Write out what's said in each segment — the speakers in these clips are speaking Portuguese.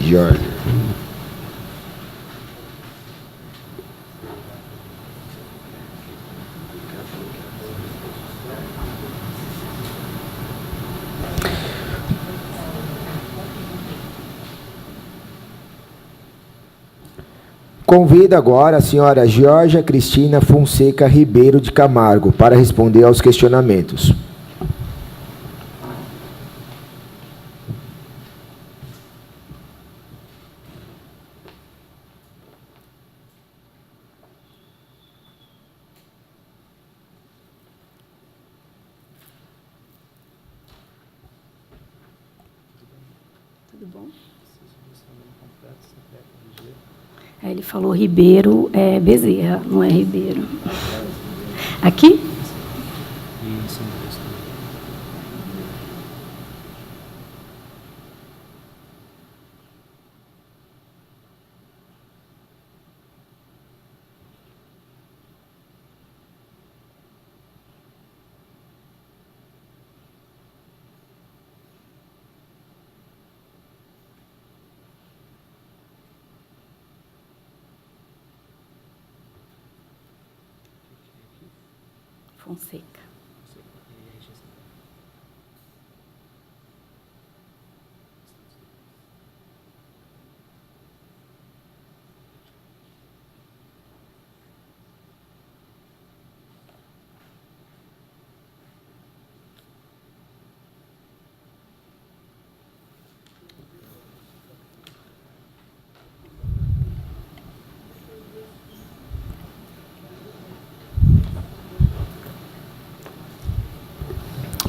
Jorge. Convido agora a senhora Georgia Cristina Fonseca Ribeiro de Camargo para responder aos questionamentos. Tudo bom? Ele falou Ribeiro Bezerra, não é Ribeiro. Aqui? Fonseca.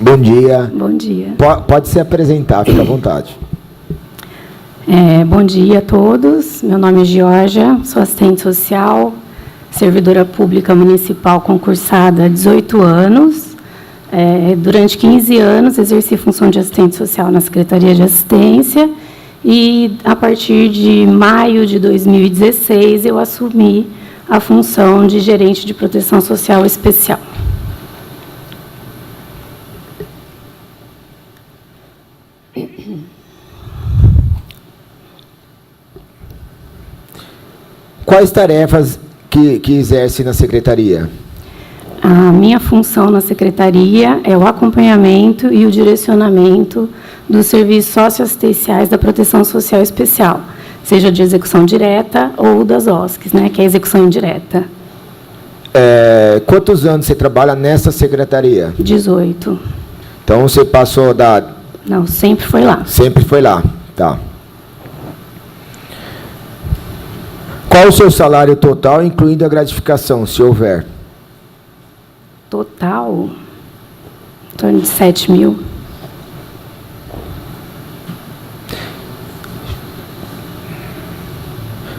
Bom dia. Bom dia. Pode se apresentar, fica à vontade. Bom dia a todos. Meu nome é Georgia, sou assistente social, servidora pública municipal concursada há 18 anos. Durante 15 anos, exerci função de assistente social na Secretaria de Assistência e, a partir de maio de 2016, eu assumi a função de gerente de proteção social especial. Quais tarefas que exerce na Secretaria? A minha função na Secretaria é o acompanhamento e o direcionamento dos serviços socioassistenciais da Proteção Social Especial, seja de execução direta ou das OSCs, né, que é a execução indireta. Quantos anos você trabalha nessa Secretaria? 18. Então, você passou da... Não, sempre foi lá. Sempre foi lá, tá. Qual o seu salário total, incluindo a gratificação, se houver? Total, em torno de 7 mil.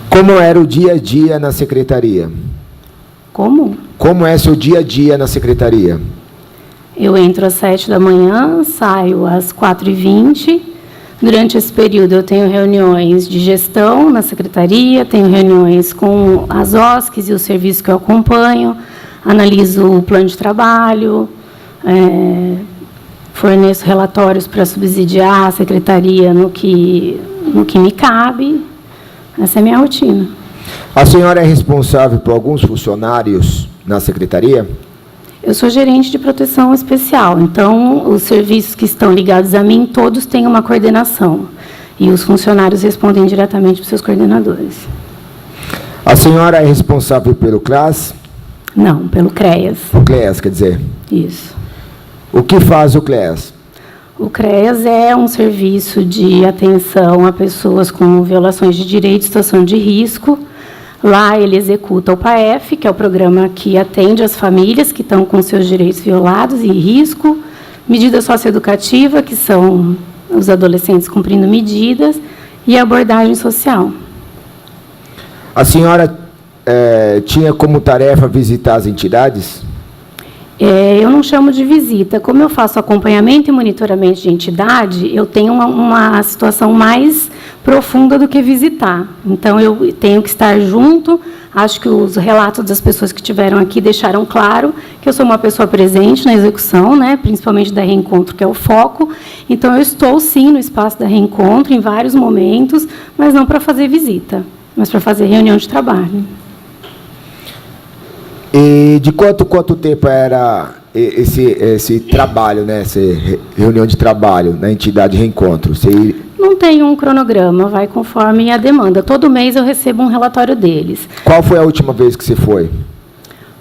Como era o dia a dia na Secretaria? Como? Como é seu dia a dia na Secretaria? Eu entro às 7 da manhã, saio às 4h20. Durante esse período, eu tenho reuniões de gestão na Secretaria, tenho reuniões com as OSCs e os serviços que eu acompanho, analiso o plano de trabalho, forneço relatórios para subsidiar a Secretaria no que me cabe. Essa é a minha rotina. A senhora é responsável por alguns funcionários na Secretaria? Eu sou gerente de proteção especial, então os serviços que estão ligados a mim, todos têm uma coordenação. E os funcionários respondem diretamente para os seus coordenadores. A senhora é responsável pelo CRAS? Não, pelo CREAS. O CREAS, quer dizer? Isso. O que faz o CREAS? O CREAS é um serviço de atenção a pessoas com violações de direito e situação de risco. Lá ele executa o PAEF, que é o programa que atende as famílias que estão com seus direitos violados e em risco, medida socioeducativa, que são os adolescentes cumprindo medidas, e a abordagem social. A senhora tinha como tarefa visitar as entidades? Eu não chamo de visita. Como eu faço acompanhamento e monitoramento de entidade, eu tenho uma situação mais profunda do que visitar. Então, eu tenho que estar junto. Acho que os relatos das pessoas que estiveram aqui deixaram claro que eu sou uma pessoa presente na execução, né, principalmente da Reencontro, que é o foco. Então, eu estou, sim, no espaço da Reencontro, em vários momentos, mas não para fazer visita, mas para fazer reunião de trabalho. E de quanto tempo era esse trabalho, né, essa reunião de trabalho na entidade Reencontro? Você... Não tem um cronograma, vai conforme a demanda. Todo mês eu recebo um relatório deles. Qual foi a última vez que você foi?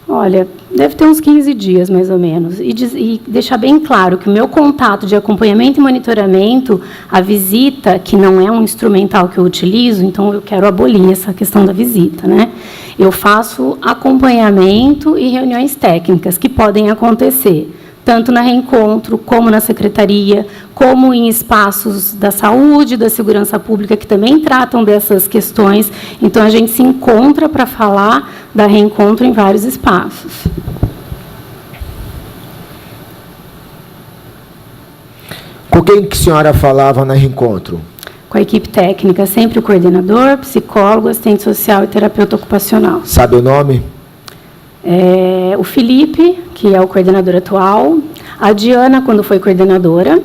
Olha, deve ter uns 15 dias, mais ou menos. E deixar bem claro que o meu contato de acompanhamento e monitoramento, a visita, que não é um instrumental que eu utilizo, então eu quero abolir essa questão da visita, né? Eu faço acompanhamento e reuniões técnicas que podem acontecer tanto na Reencontro, como na Secretaria, como em espaços da saúde, da segurança pública, que também tratam dessas questões. Então, a gente se encontra para falar da Reencontro em vários espaços. Com quem que a senhora falava na Reencontro? Com a equipe técnica, sempre o coordenador, psicólogo, assistente social e terapeuta ocupacional. Sabe o nome? O Felipe, que é o coordenador atual, a Diana, quando foi coordenadora,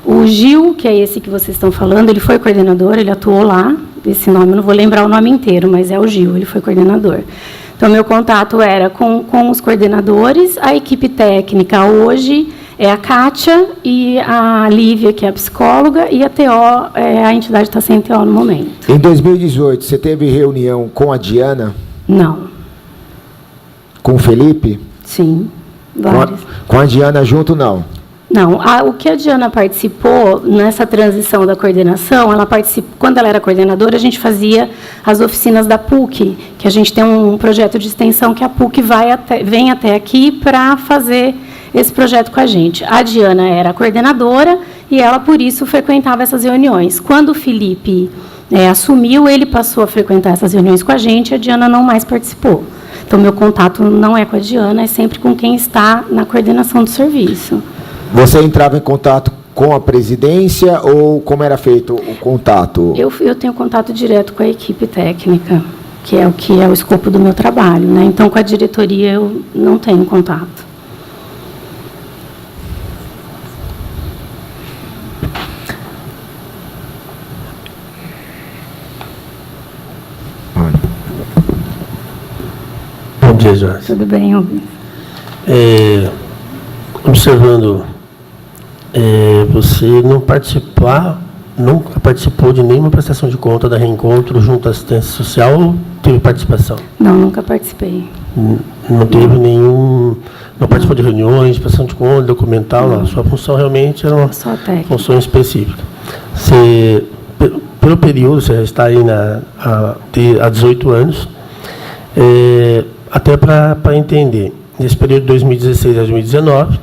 o Gil, que é esse que vocês estão falando, ele foi coordenador, ele atuou lá, esse nome, eu não vou lembrar o nome inteiro, mas é o Gil, ele foi coordenador. Então, meu contato era com os coordenadores, a equipe técnica hoje é a Kátia e a Lívia, que é a psicóloga, e a TO, a entidade está sem TO no momento. Em 2018, você teve reunião com a Diana? Não. Com o Felipe? Sim, várias. Com a Diana junto, não? Não. O que a Diana participou nessa transição da coordenação, ela participou, quando ela era coordenadora, a gente fazia as oficinas da PUC, que a gente tem um projeto de extensão que a PUC vem até aqui para fazer esse projeto com a gente. A Diana era a coordenadora e ela, por isso, frequentava essas reuniões. Quando o Felipe assumiu, ele passou a frequentar essas reuniões com a gente, a Diana não mais participou. Então, meu contato não é com a Diana, é sempre com quem está na coordenação do serviço. Você entrava em contato com a presidência ou como era feito o contato? Eu tenho contato direto com a equipe técnica, que é o escopo do meu trabalho, né? Então, com a diretoria, eu não tenho contato. Bom dia, Jorge. Tudo bem, Rubens? Observando, você nunca participou de nenhuma prestação de conta da Reencontro junto à assistência social ou teve participação? Não, nunca participei. Não teve nenhum... Não participou de reuniões, prestação de conta, documental, não. Sua função realmente era uma função específica. Você, pelo período, você está aí há 18 anos, até para entender, nesse período de 2016 a 2019,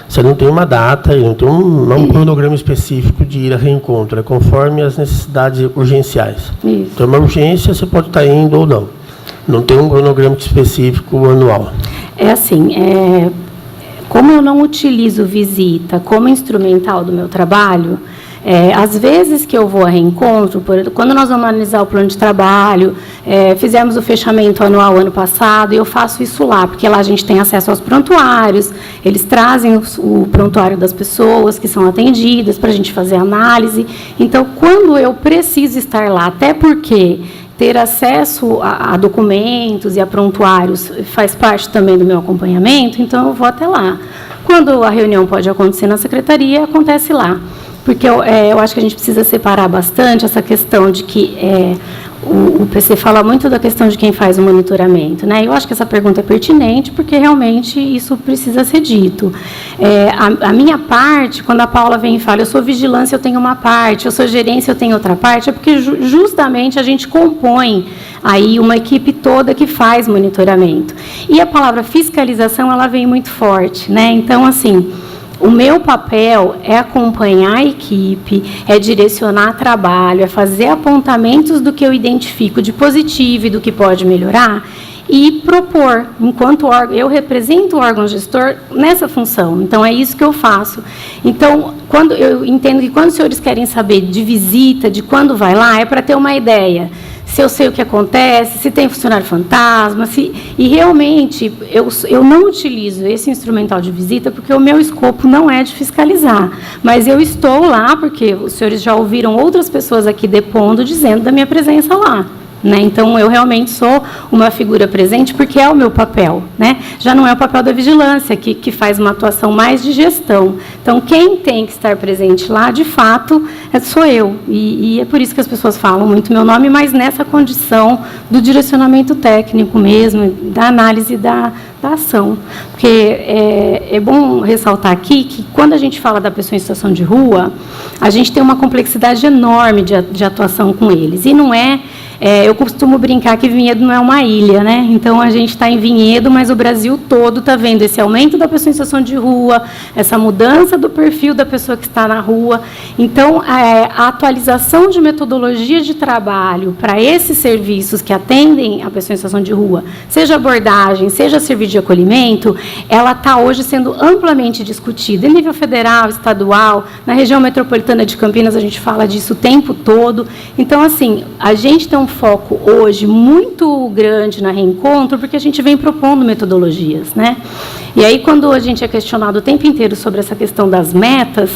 você não tem uma data, não tem um cronograma específico de ir a Reencontro, é conforme as necessidades urgenciais. Isso. Então, uma urgência, você pode estar indo ou não. Não tem um cronograma específico anual. É assim, como eu não utilizo visita como instrumental do meu trabalho, às vezes que eu vou a Reencontro, quando nós vamos analisar o plano de trabalho, fizemos o fechamento anual ano passado, e eu faço isso lá, porque lá a gente tem acesso aos prontuários, eles trazem o prontuário das pessoas que são atendidas para a gente fazer análise. Então, quando eu preciso estar lá, até porque ter acesso a documentos e a prontuários faz parte também do meu acompanhamento, então eu vou até lá. Quando a reunião pode acontecer na secretaria, acontece lá. Porque eu acho que a gente precisa separar bastante essa questão de que o PC fala muito da questão de quem faz o monitoramento, né? Eu acho que essa pergunta é pertinente, porque realmente isso precisa ser dito. A minha parte, quando a Paula vem e fala, eu sou vigilância, eu tenho uma parte, eu sou gerência, eu tenho outra parte, é porque justamente a gente compõe aí uma equipe toda que faz monitoramento. E a palavra fiscalização, ela vem muito forte, né? Então, assim, o meu papel é acompanhar a equipe, é direcionar trabalho, é fazer apontamentos do que eu identifico de positivo e do que pode melhorar, e propor, enquanto órgão, eu represento o órgão gestor nessa função, então é isso que eu faço. Então, quando eu entendo que quando os senhores querem saber de visita, de quando vai lá, é para ter uma ideia, se eu sei o que acontece, se tem funcionário fantasma, e realmente eu não utilizo esse instrumental de visita porque o meu escopo não é de fiscalizar, mas eu estou lá porque os senhores já ouviram outras pessoas aqui depondo, dizendo da minha presença lá. Né? Então, eu realmente sou uma figura presente porque é o meu papel. Né? Já não é o papel da vigilância, que faz uma atuação mais de gestão. Então, quem tem que estar presente lá, de fato, sou eu. E é por isso que as pessoas falam muito meu nome, mas nessa condição do direcionamento técnico mesmo, da análise da ação. Porque é bom ressaltar aqui que, quando a gente fala da pessoa em situação de rua, a gente tem uma complexidade enorme de atuação com eles. E não eu costumo brincar que Vinhedo não é uma ilha, né? Então, a gente está em Vinhedo, mas o Brasil todo está vendo esse aumento da pessoa em situação de rua, essa mudança do perfil da pessoa que está na rua. Então, a atualização de metodologia de trabalho para esses serviços que atendem a pessoa em situação de rua, seja abordagem, seja serviço de acolhimento, ela está hoje sendo amplamente discutida em nível federal, estadual, na região metropolitana de Campinas, a gente fala disso o tempo todo. Então, assim, a gente tem um foco hoje muito grande na Reencontro, porque a gente vem propondo metodologias, né? E aí, quando a gente é questionado o tempo inteiro sobre essa questão das metas,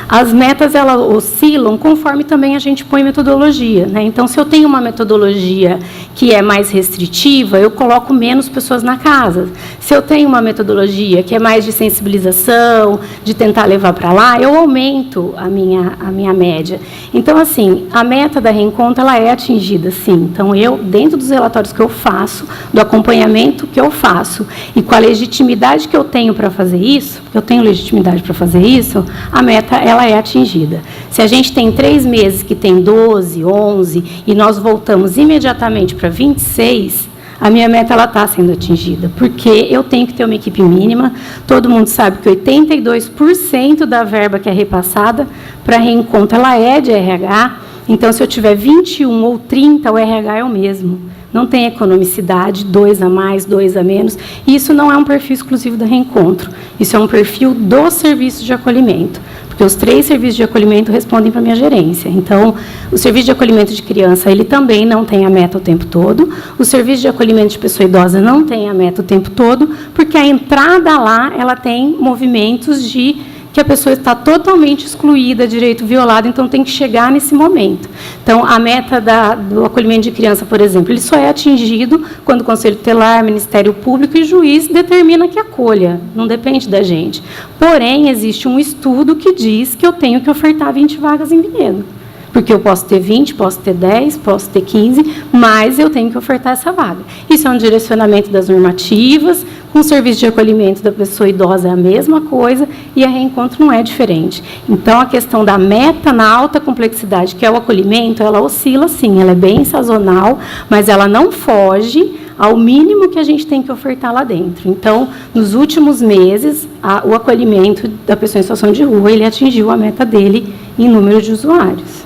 as metas, elas oscilam conforme também a gente põe metodologia, né? Então, se eu tenho uma metodologia que é mais restritiva, eu coloco menos pessoas na casa. Se eu tenho uma metodologia que é mais de sensibilização, de tentar levar para lá, eu aumento a minha média. Então, assim, a meta da Reencontro, ela é atingida, sim. Então, eu, dentro dos relatórios que eu faço, do acompanhamento que eu faço, e com a legitimidade que eu tenho para fazer isso, porque eu tenho legitimidade para fazer isso, a meta, ela é atingida. Se a gente tem 3 meses que tem 12, 11, e nós voltamos imediatamente para 26, a minha meta está sendo atingida, porque eu tenho que ter uma equipe mínima. Todo mundo sabe que 82% da verba que é repassada para Reencontro, ela é de RH. Então, se eu tiver 21 ou 30, o RH é o mesmo. Não tem economicidade, 2 a mais, 2 a menos. E isso não é um perfil exclusivo da Reencontro. Isso é um perfil do serviço de acolhimento. Porque os 3 serviços de acolhimento respondem para a minha gerência. Então, o serviço de acolhimento de criança, ele também não tem a meta o tempo todo. O serviço de acolhimento de pessoa idosa não tem a meta o tempo todo, porque a entrada lá, ela tem movimentos de que a pessoa está totalmente excluída, direito violado, então tem que chegar nesse momento. Então, a meta do acolhimento de criança, por exemplo, ele só é atingido quando o Conselho Tutelar, Ministério Público e juiz determina que acolha, não depende da gente. Porém, existe um estudo que diz que eu tenho que ofertar 20 vagas em Vinhedo. Porque eu posso ter 20, posso ter 10, posso ter 15, mas eu tenho que ofertar essa vaga. Isso é um direcionamento das normativas, com o serviço de acolhimento da pessoa idosa é a mesma coisa, e a Reencontro não é diferente. Então, a questão da meta na alta complexidade, que é o acolhimento, ela oscila, sim, ela é bem sazonal, mas ela não foge ao mínimo que a gente tem que ofertar lá dentro. Então, nos últimos meses, o acolhimento da pessoa em situação de rua, ele atingiu a meta dele em número de usuários.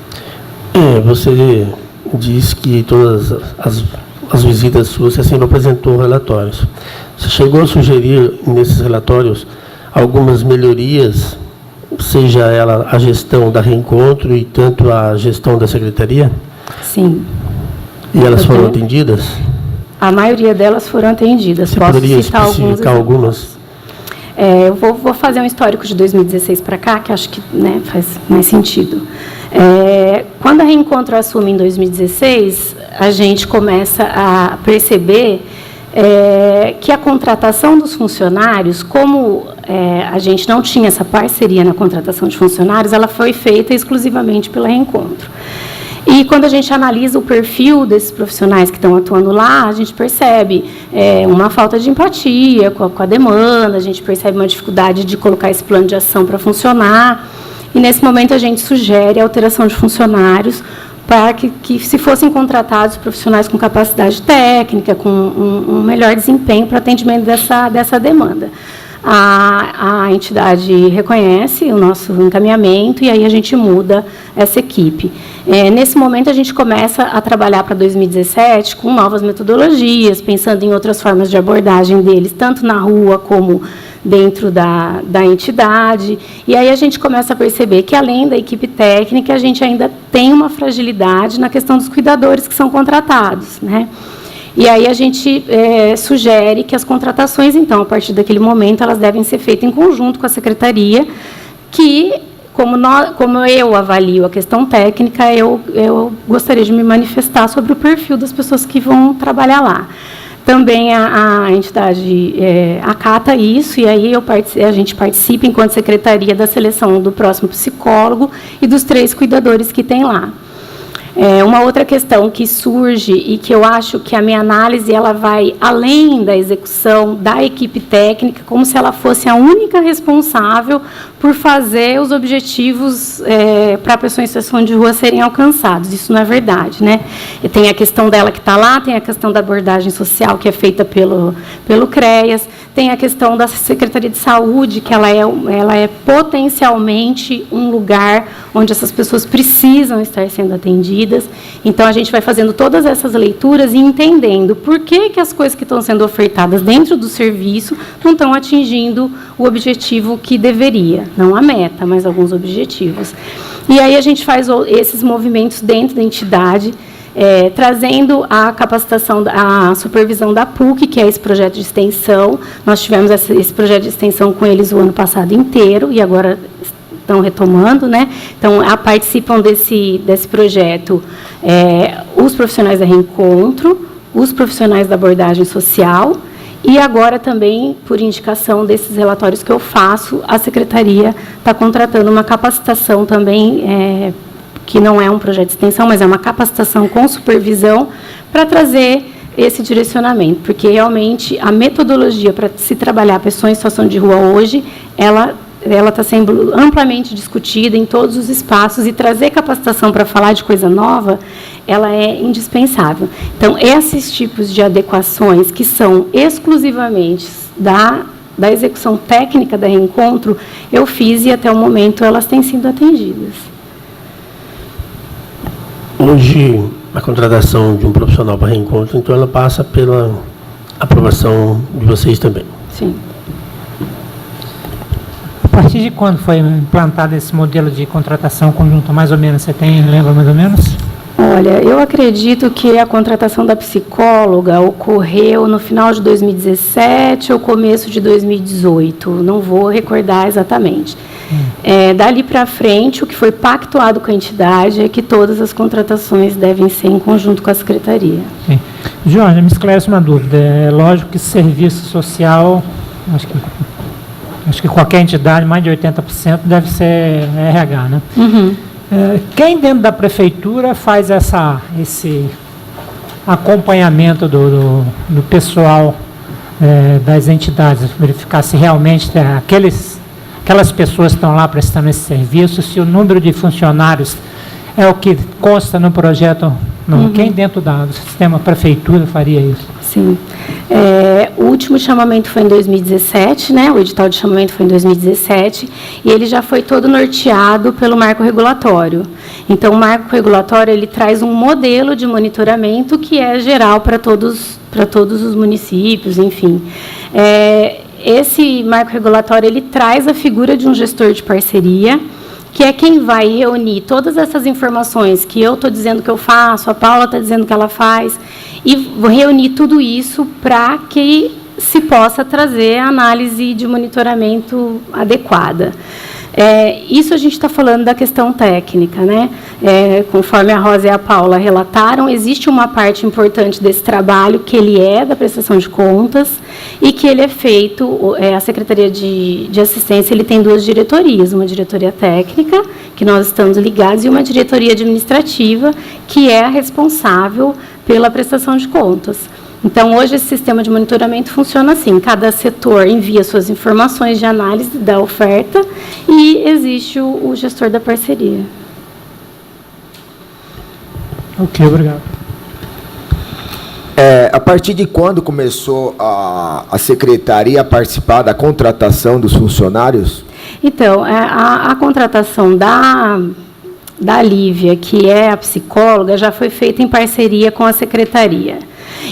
Você diz que todas as visitas suas, você sempre apresentou relatórios. Você chegou a sugerir, nesses relatórios, algumas melhorias, seja ela a gestão da Reencontro e tanto a gestão da Secretaria? Sim. E elas foram atendidas? A maioria delas foram atendidas. Você poderia especificar algumas? Eu vou fazer um histórico de 2016 para cá, que acho que, né, faz mais sentido. Quando a Reencontro assume em 2016, a gente começa a perceber que a contratação dos funcionários, como a gente não tinha essa parceria na contratação de funcionários, ela foi feita exclusivamente pela Reencontro. E quando a gente analisa o perfil desses profissionais que estão atuando lá, a gente percebe uma falta de empatia com a demanda, a gente percebe uma dificuldade de colocar esse plano de ação para funcionar. E, nesse momento, a gente sugere a alteração de funcionários para que se fossem contratados profissionais com capacidade técnica, com um melhor desempenho para atendimento dessa demanda. a entidade reconhece o nosso encaminhamento e aí a gente muda essa equipe. Nesse momento, a gente começa a trabalhar para 2017 com novas metodologias, pensando em outras formas de abordagem deles, tanto na rua como dentro da entidade. E aí a gente começa a perceber que, além da equipe técnica, a gente ainda tem uma fragilidade na questão dos cuidadores que são contratados, né? E aí a gente sugere que as contratações, então, a partir daquele momento, elas devem ser feitas em conjunto com a secretaria, que, como eu avalio a questão técnica, eu gostaria de me manifestar sobre o perfil das pessoas que vão trabalhar lá. Também a entidade acata isso, e aí a gente participa, enquanto secretaria, da seleção do próximo psicólogo e dos 3 cuidadores que tem lá. Uma outra questão que surge e que eu acho que a minha análise ela vai além da execução da equipe técnica, como se ela fosse a única responsável por fazer os objetivos para a pessoa em situação de rua serem alcançados. Isso não é verdade, né? E tem a questão dela que está lá, tem a questão da abordagem social que é feita pelo CREAS, tem a questão da Secretaria de Saúde, que ela é potencialmente um lugar onde essas pessoas precisam estar sendo atendidas. Então, a gente vai fazendo todas essas leituras e entendendo por que as coisas que estão sendo ofertadas dentro do serviço não estão atingindo o objetivo que deveria. Não a meta, mas alguns objetivos. E aí a gente faz esses movimentos dentro da entidade, trazendo a capacitação, a supervisão da PUC, que é esse projeto de extensão. Nós tivemos esse projeto de extensão com eles o ano passado inteiro, e agora estão retomando, né? Então, participam desse projeto os profissionais da Reencontro, os profissionais da abordagem social, e agora também, por indicação desses relatórios que eu faço, a Secretaria está contratando uma capacitação também, que não é um projeto de extensão, mas é uma capacitação com supervisão, para trazer esse direcionamento, porque realmente a metodologia para se trabalhar a pessoa em situação de rua hoje, ela está sendo amplamente discutida em todos os espaços, e trazer capacitação para falar de coisa nova, ela é indispensável. Então, esses tipos de adequações que são exclusivamente da execução técnica da Reencontro, eu fiz e até o momento elas têm sido atendidas. Hoje, a contratação de um profissional para Reencontro, então, ela passa pela aprovação de vocês também. Sim. A partir de quando foi implantado esse modelo de contratação conjunta, mais ou menos? Você lembra mais ou menos? Olha, eu acredito que a contratação da psicóloga ocorreu no final de 2017 ou começo de 2018. Não vou recordar exatamente. Dali para frente, o que foi pactuado com a entidade é que todas as contratações devem ser em conjunto com a Secretaria. Sim. Jorge, me esclarece uma dúvida. É lógico que serviço social, acho que qualquer entidade, mais de 80%, deve ser RH, né? Uhum. Quem dentro da prefeitura faz esse acompanhamento do pessoal das entidades, verificar se realmente aquelas pessoas estão lá prestando esse serviço, se o número de funcionários é o que consta no projeto? Não. Uhum. Quem dentro do sistema prefeitura faria isso? Sim. O último chamamento foi em 2017, né? O edital de chamamento foi em 2017, e ele já foi todo norteado pelo marco regulatório. Então, o marco regulatório ele traz um modelo de monitoramento que é geral para todos os municípios, enfim. Esse marco regulatório ele traz a figura de um gestor de parceria, que é quem vai reunir todas essas informações que eu estou dizendo que eu faço, a Paula está dizendo que ela faz, e vou reunir tudo isso para que se possa trazer a análise de monitoramento adequada. Isso a gente está falando da questão técnica, né? Conforme a Rosa e a Paula relataram, existe uma parte importante desse trabalho que ele é da prestação de contas e que ele é feito, a Secretaria de Assistência ele tem 2 diretorias, uma diretoria técnica, que nós estamos ligados, e uma diretoria administrativa, que é a responsável pela prestação de contas. Então, hoje, esse sistema de monitoramento funciona assim: cada setor envia suas informações de análise da oferta e existe o gestor da parceria. Ok, obrigado. A partir de quando começou a secretaria a participar da contratação dos funcionários? Então, a contratação da Lívia, que é a psicóloga, já foi feita em parceria com a secretaria.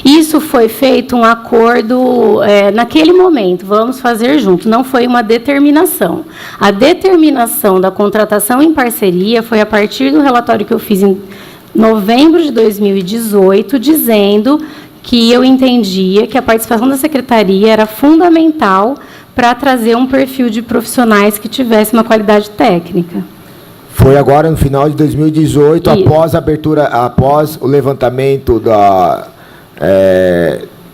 Isso foi feito um acordo naquele momento, vamos fazer junto, não foi uma determinação. A determinação da contratação em parceria foi a partir do relatório que eu fiz em novembro de 2018, dizendo que eu entendia que a participação da secretaria era fundamental para trazer um perfil de profissionais que tivesse uma qualidade técnica. Foi agora no final de 2018, após o levantamento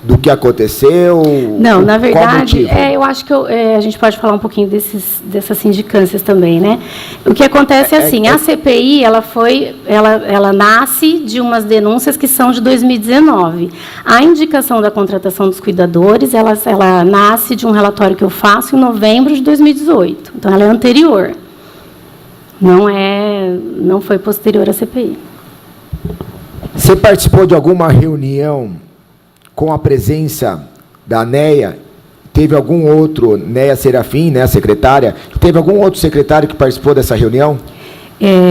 do que aconteceu? Não, na verdade, eu acho que a gente pode falar um pouquinho dessas sindicâncias também, né? O que acontece é assim, a CPI, ela nasce de umas denúncias que são de 2019. A indicação da contratação dos cuidadores, ela nasce de um relatório que eu faço em novembro de 2018. Então, ela é anterior. Não foi posterior à CPI. Você participou de alguma reunião com a presença da NEA? Teve algum outro, NEA Serafim, né, a secretária, teve algum outro secretário que participou dessa reunião?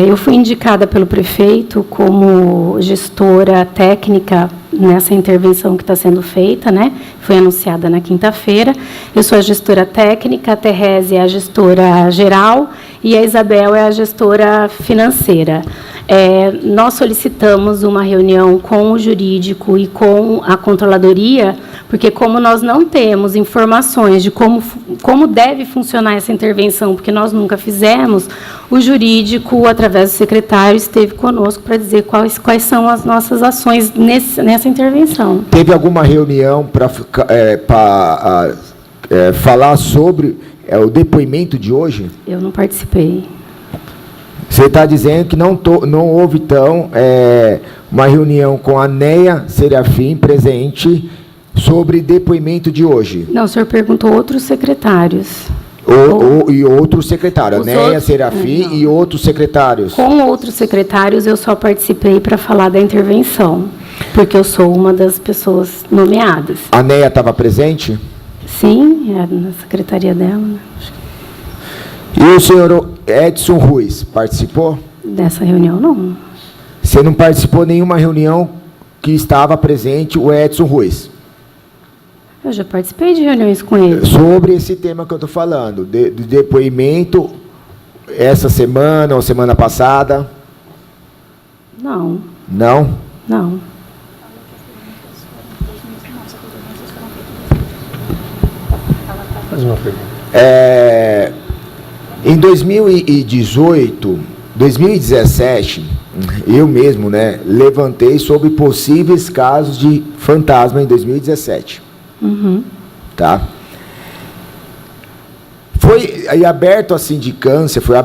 Eu fui indicada pelo prefeito como gestora técnica nessa intervenção que está sendo feita, né? Foi anunciada na quinta-feira. Eu sou a gestora técnica, a Terese é a gestora geral e a Isabel é a gestora financeira. Nós solicitamos uma reunião com o jurídico e com a controladoria, porque como nós não temos informações de como deve funcionar essa intervenção, porque nós nunca fizemos, o jurídico, através do secretário, esteve conosco para dizer quais são as nossas ações nessa intervenção. Teve alguma reunião para falar sobre o depoimento de hoje? Eu não participei. Você está dizendo que não houve, então, uma reunião com a NEA Serafim presente sobre depoimento de hoje? Não, o senhor perguntou outros secretários. E outros secretários, a NEA Serafim e outros secretários? Com outros secretários, eu só participei para falar da intervenção, porque eu sou uma das pessoas nomeadas. A NEA estava presente? Sim, na secretaria dela, né? E o senhor Edson Ruiz participou? Dessa reunião, não. Você não participou de nenhuma reunião que estava presente o Edson Ruiz? Eu já participei de reuniões com ele. Sobre esse tema que eu estou falando, do depoimento, essa semana ou semana passada? Não. Não? Não. Faz uma pergunta. Em 2018, 2017, eu mesmo, né, levantei sobre possíveis casos de fantasma em 2017. Uhum. Tá? Foi aberta uma sindicância. Foi.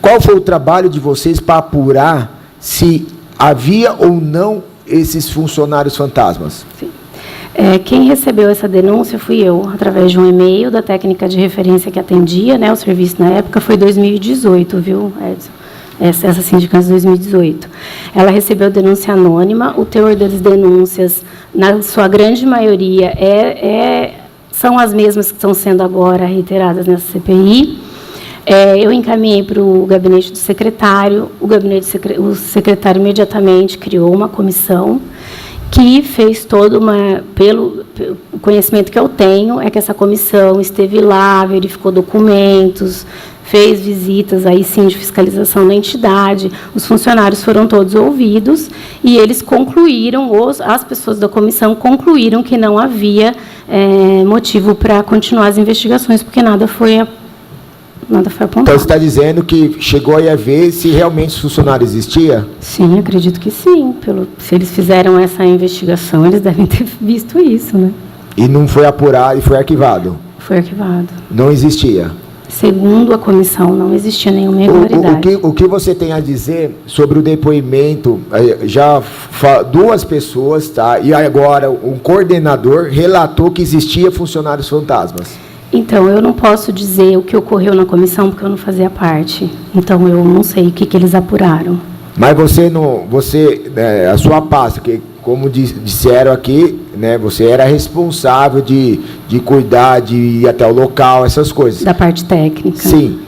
Qual foi o trabalho de vocês para apurar se havia ou não esses funcionários fantasmas? Sim. Quem recebeu essa denúncia fui eu, através de um e-mail da técnica de referência que atendia, né, o serviço na época, foi 2018, viu, Edson? Essa sindicância de 2018. Ela recebeu denúncia anônima, o teor das denúncias, na sua grande maioria, são as mesmas que estão sendo agora reiteradas nessa CPI. Eu encaminhei para o gabinete do secretário, o secretário imediatamente criou uma comissão que fez pelo conhecimento que eu tenho, é que essa comissão esteve lá, verificou documentos, fez visitas, aí sim, de fiscalização na entidade, os funcionários foram todos ouvidos, e eles concluíram, as pessoas da comissão concluíram que não havia motivo para continuar as investigações, porque nada foi apontado. Então, você está dizendo que chegou aí a ver se realmente os funcionários existiam? Sim, acredito que sim. Se eles fizeram essa investigação, eles devem ter visto isso, né? E não foi apurado e foi arquivado? Foi arquivado. Não existia? Segundo a comissão, não existia nenhuma irregularidade. O que você tem a dizer sobre o depoimento? Duas pessoas, tá? E agora um coordenador relatou que existia funcionários fantasmas. Então, eu não posso dizer o que ocorreu na comissão, porque eu não fazia parte. Então, eu não sei o que eles apuraram. Mas a sua pasta, que como disseram aqui, né, você era responsável de cuidar, de ir até o local, essas coisas. Da parte técnica. Sim.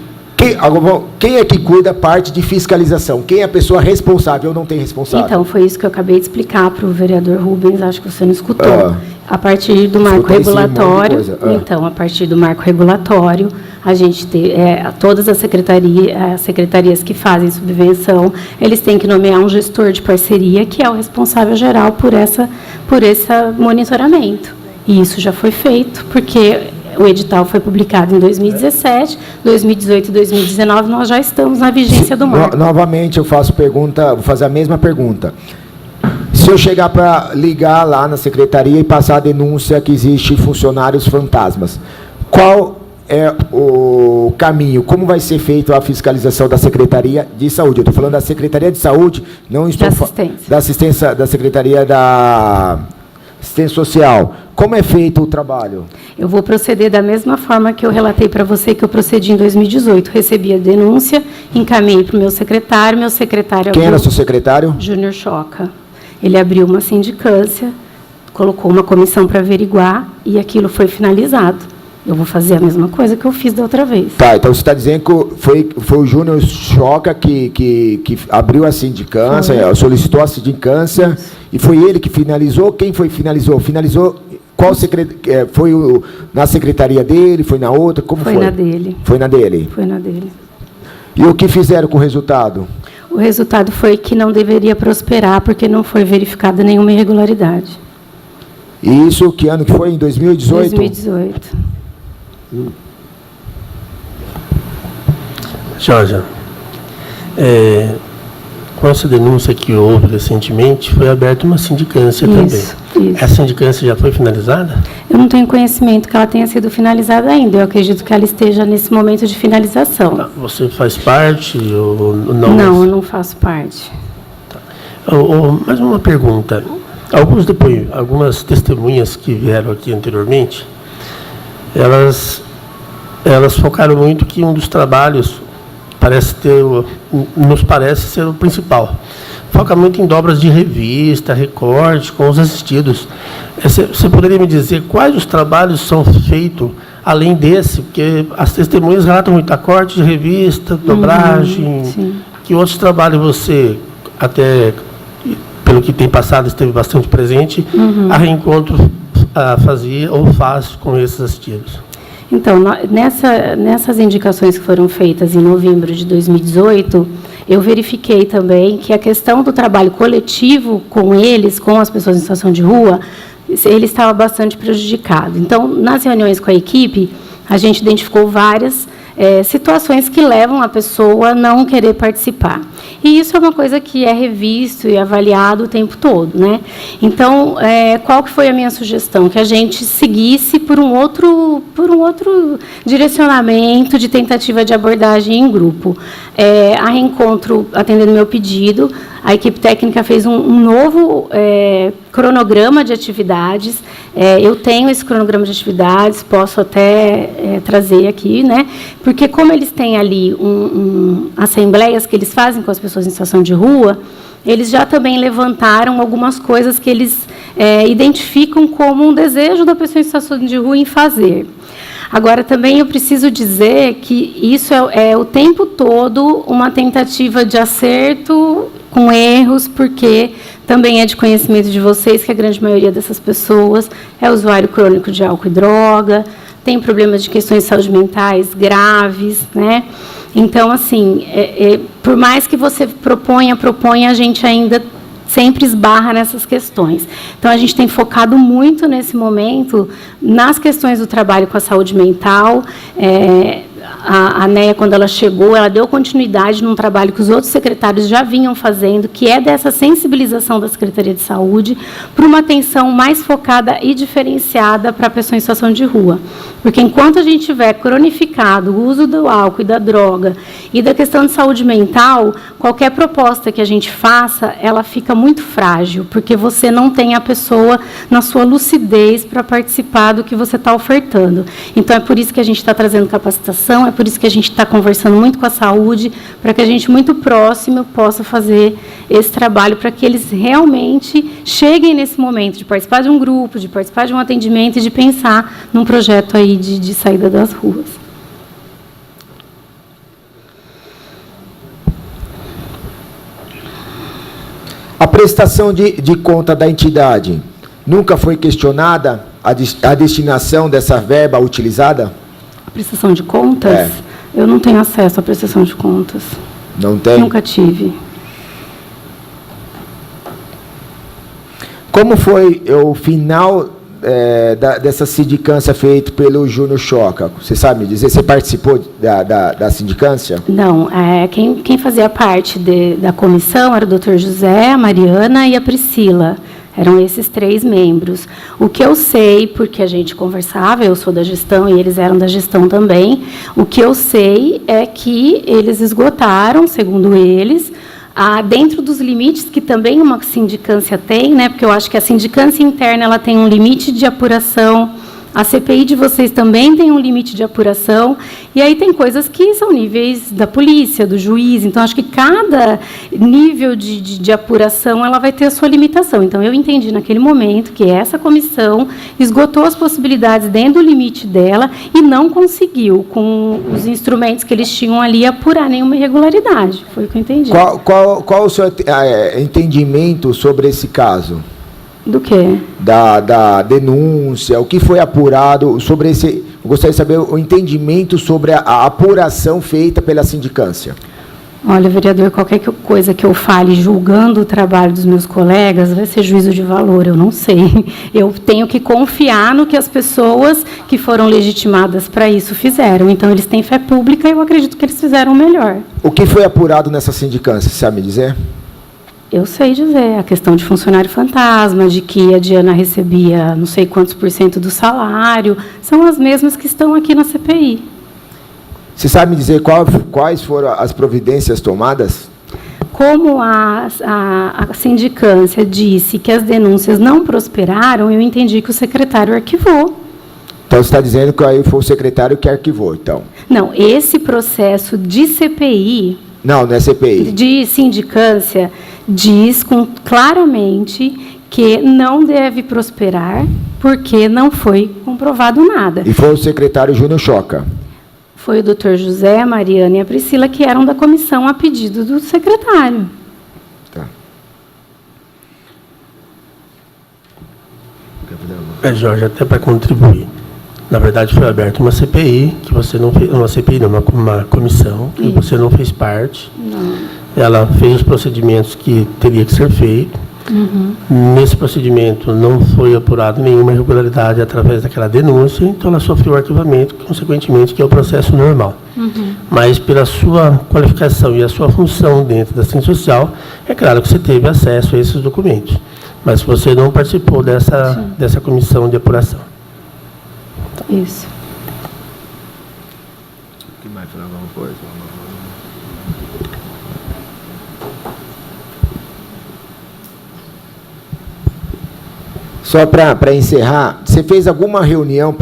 Quem é que cuida da parte de fiscalização? Quem é a pessoa responsável ou não tem responsável? Então, foi isso que eu acabei de explicar para o vereador Rubens, acho que você não escutou. A partir do marco regulatório, então, a partir do marco regulatório, a gente tem, todas as secretarias que fazem subvenção, eles têm que nomear um gestor de parceria, que é o responsável geral por esse monitoramento. E isso já foi feito, porque o edital foi publicado em 2017, 2018 e 2019, nós já estamos na vigência do marco. Novamente, eu faço vou fazer a mesma pergunta. Se eu chegar para ligar lá na secretaria e passar a denúncia que existe funcionários fantasmas, qual é o caminho? Como vai ser feita a fiscalização da Secretaria de Saúde? Eu estou falando da Secretaria de Saúde, não estou da assistência da Secretaria da Assistência Social. Como é feito o trabalho? Eu vou proceder da mesma forma que eu relatei para você que eu procedi em 2018. Recebi a denúncia, encaminhei para o meu secretário. Quem era seu secretário? Júnior Choca. Ele abriu uma sindicância, colocou uma comissão para averiguar e aquilo foi finalizado. Eu vou fazer a mesma coisa que eu fiz da outra vez. Tá, então você está dizendo que foi o Júnior Choca que abriu a sindicância, solicitou a sindicância, e foi ele que finalizou? Quem foi que finalizou? Qual foi na secretaria dele? Foi na outra? Como foi? Foi na dele. Foi na dele? Foi na dele. E o que fizeram com o resultado? O resultado foi que não deveria prosperar, porque não foi verificada nenhuma irregularidade. E isso, que ano que foi? Em 2018? 2018. Jorge, com essa denúncia que houve recentemente, foi aberta uma sindicância também. Isso. Essa sindicância já foi finalizada? Eu não tenho conhecimento que ela tenha sido finalizada ainda. Eu acredito que ela esteja nesse momento de finalização. Você faz parte ou não? Não, eu não faço parte. Tá. Mais uma pergunta. Algumas testemunhas que vieram aqui anteriormente, elas focaram muito que um dos trabalhos nos parece ser o principal. Foca muito em dobras de revista, recorte, com os assistidos. Você poderia me dizer quais os trabalhos são feitos além desse? Porque as testemunhas relatam muito corte de revista, dobragem. Que outros trabalhos você, até pelo que tem passado, esteve bastante presente, a Reencontro fazia ou faz com esses assistidos? Então, nessas indicações que foram feitas em novembro de 2018, eu verifiquei também que a questão do trabalho coletivo com eles, com as pessoas em situação de rua, ele estava bastante prejudicado. Então, nas reuniões com a equipe, a gente identificou várias situações que levam a pessoa a não querer participar. E isso é uma coisa que é revisto e avaliado o tempo todo, né? Então, qual que foi a minha sugestão? Que a gente seguisse por um outro direcionamento de tentativa de abordagem em grupo. A Reencontro, atendendo meu pedido, a equipe técnica fez um novo cronograma de atividades. Eu tenho esse cronograma de atividades, posso até trazer aqui, né? Porque como eles têm ali assembleias que eles fazem com as pessoas em situação de rua, eles já também levantaram algumas coisas que eles identificam como um desejo da pessoa em situação de rua em fazer. Agora, também eu preciso dizer que isso é o tempo todo uma tentativa de acerto com erros, porque também é de conhecimento de vocês que a grande maioria dessas pessoas é usuário crônico de álcool e droga, tem problemas de questões de saúde mentais graves, né? Então, assim, por mais que você proponha, a gente ainda sempre esbarra nessas questões. Então, a gente tem focado muito nesse momento nas questões do trabalho com a saúde mental. A NEA, quando ela chegou, ela deu continuidade num trabalho que os outros secretários já vinham fazendo, que é dessa sensibilização da Secretaria de Saúde para uma atenção mais focada e diferenciada para a pessoa em situação de rua. Porque enquanto a gente tiver cronificado o uso do álcool e da droga e da questão de saúde mental, qualquer proposta que a gente faça, ela fica muito frágil, porque você não tem a pessoa na sua lucidez para participar do que você está ofertando. Então, é por isso que a gente está trazendo capacitação, comissão, é por isso que a gente está conversando muito com a saúde, para que a gente, muito próximo, possa fazer esse trabalho, para que eles realmente cheguem nesse momento de participar de um grupo, de participar de um atendimento e de pensar num projeto aí de saída das ruas. A prestação de conta da entidade nunca foi questionada a destinação dessa verba utilizada? A prestação de contas? É. Eu não tenho acesso à prestação de contas. Não tem? Nunca tive. Como foi o final dessa sindicância feita pelo Júnior Choca? Você sabe me dizer? Você participou da sindicância? Não, quem fazia parte da comissão era o Dr. José, a Mariana e a Priscila. Eram esses 3 membros. O que eu sei, porque a gente conversava, eu sou da gestão e eles eram da gestão também, o que eu sei é que eles esgotaram, segundo eles, dentro dos limites que também uma sindicância tem, né? Porque eu acho que a sindicância interna ela tem um limite de apuração, a CPI de vocês também tem um limite de apuração, e aí tem coisas que são níveis da polícia, do juiz, então acho que cada nível de apuração ela vai ter a sua limitação. Então eu entendi naquele momento que essa comissão esgotou as possibilidades dentro do limite dela e não conseguiu, com os instrumentos que eles tinham ali, apurar nenhuma irregularidade. Foi o que eu entendi. Qual o seu entendimento sobre esse caso? Do quê? Da denúncia, o que foi apurado sobre esse... Eu gostaria de saber o entendimento sobre a apuração feita pela sindicância. Olha, vereador, qualquer coisa que eu fale julgando o trabalho dos meus colegas vai ser juízo de valor, eu não sei. Eu tenho que confiar no que as pessoas que foram legitimadas para isso fizeram. Então, eles têm fé pública e eu acredito que eles fizeram o melhor. O que foi apurado nessa sindicância, você sabe me dizer? Eu sei dizer, a questão de funcionário fantasma, de que a Diana recebia não sei quantos % do salário, são as mesmas que estão aqui na CPI. Você sabe me dizer quais foram as providências tomadas? Como a sindicância disse que as denúncias não prosperaram, eu entendi que o secretário arquivou. Então, você está dizendo que aí foi o secretário que arquivou, então? Não, esse processo de CPI... Não é CPI. De sindicância, diz claramente que não deve prosperar porque não foi comprovado nada. E foi o secretário Júnior Choca? Foi o doutor José, a Mariana e a Priscila, que eram da comissão a pedido do secretário. Tá. Jorge, até para contribuir. Na verdade, foi aberta uma CPI, que você não fez, uma CPI, não, uma comissão, que você não fez parte. Não. Ela fez os procedimentos que teria que ser feito. Uhum. Nesse procedimento não foi apurado nenhuma irregularidade através daquela denúncia, então ela sofreu arquivamento, consequentemente, que é o processo normal. Uhum. Mas pela sua qualificação e a sua função dentro da assistência social, é claro que você teve acesso a esses documentos, mas você não participou dessa comissão de apuração. Isso. Que mais falar alguma coisa? Só para encerrar, você fez alguma reunião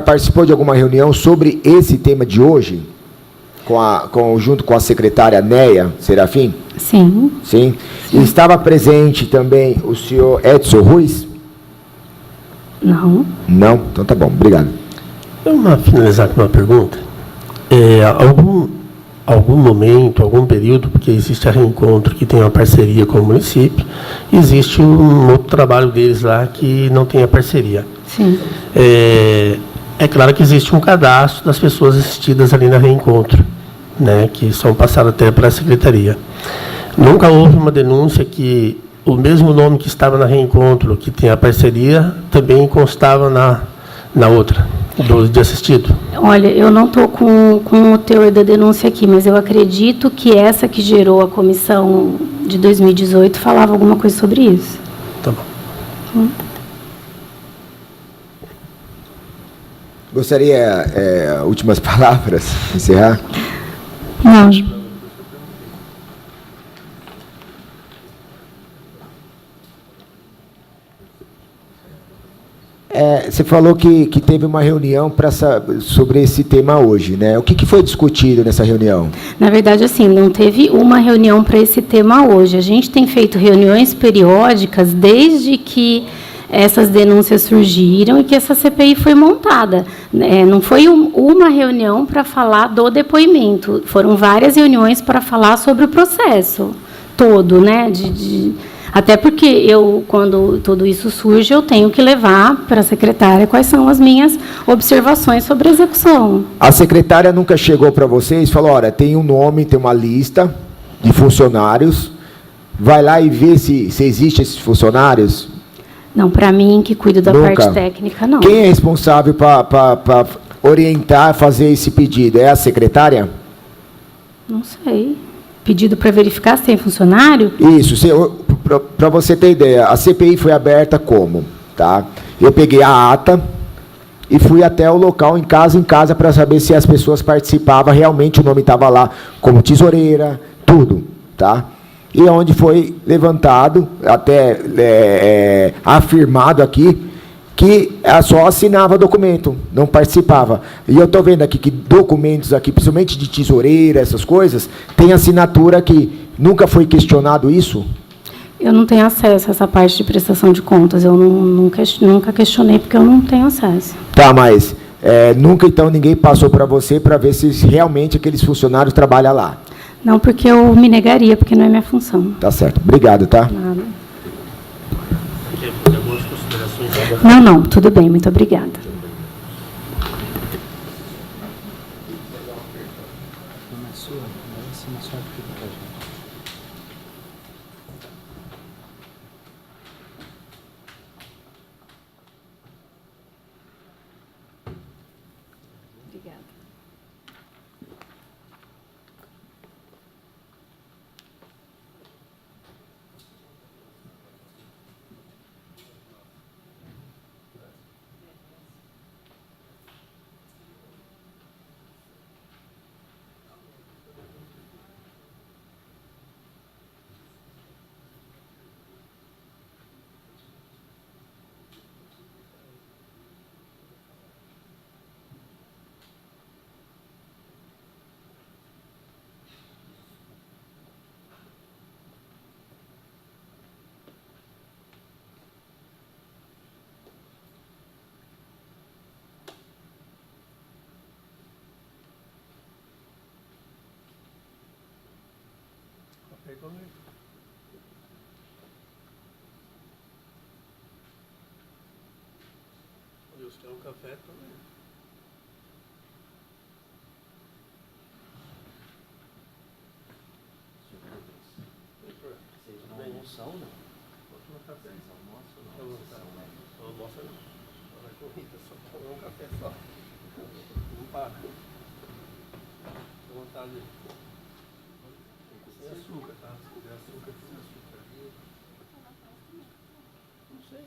participou de alguma reunião sobre esse tema de hoje, junto com a secretária Neia Serafim? Sim. Sim. E estava presente também o senhor Edson Ruiz? Não. Não? Então tá bom, obrigado. Vamos finalizar com uma pergunta. Algum momento, algum período, porque existe a Reencontro que tem uma parceria com o município, existe um outro trabalho deles lá que não tem a parceria. Sim. É claro que existe um cadastro das pessoas assistidas ali na Reencontro, né, que são passadas até para a secretaria. Nunca houve uma denúncia que o mesmo nome que estava na Reencontro, que tem a parceria, também constava na outra, de assistido? Olha, eu não estou com o teor da denúncia aqui, mas eu acredito que essa que gerou a comissão de 2018 falava alguma coisa sobre isso. Tá bom. Gostaria, últimas palavras, encerrar? Não. Você falou que teve uma reunião sobre esse tema hoje, né? O que foi discutido nessa reunião? Na verdade, assim, não teve uma reunião para esse tema hoje. A gente tem feito reuniões periódicas desde que essas denúncias surgiram e que essa CPI foi montada. Não foi uma reunião para falar do depoimento, foram várias reuniões para falar sobre o processo todo, né? Até porque quando tudo isso surge, eu tenho que levar para a secretária quais são as minhas observações sobre a execução. A secretária nunca chegou para vocês e falou, olha, tem um nome, tem uma lista de funcionários, vai lá e vê se existem esses funcionários? Não, para mim, que cuido da parte técnica, não. Quem é responsável para orientar, fazer esse pedido? É a secretária? Não sei. Pedido para verificar se tem funcionário? Isso. Para você ter ideia, a CPI foi aberta como? Tá? Eu peguei a ata e fui até o local, em casa, para saber se as pessoas participavam, realmente o nome estava lá, como tesoureira, tá? E onde foi levantado, até afirmado aqui, que só assinava documento, não participava. E eu estou vendo aqui que documentos aqui, principalmente de tesoureira, essas coisas, tem assinatura aqui. Nunca foi questionado isso? Eu não tenho acesso a essa parte de prestação de contas. Eu nunca questionei, porque eu não tenho acesso. Tá, mas nunca, então, ninguém passou para você para ver se realmente aqueles funcionários trabalham lá? Não, porque eu me negaria, porque não é minha função. Tá certo. Obrigado, tá? Nada. Não, tudo bem, muito obrigada. Quer um café também. Vocês não almoçam, não? Pode tomar café. Vocês almoçam, não? Não almoça, não. Só vai corrida, só tomar um café só. Não para. Fica à vontade. Sem açúcar, tá? Se quiser açúcar, sem açúcar. Não sei.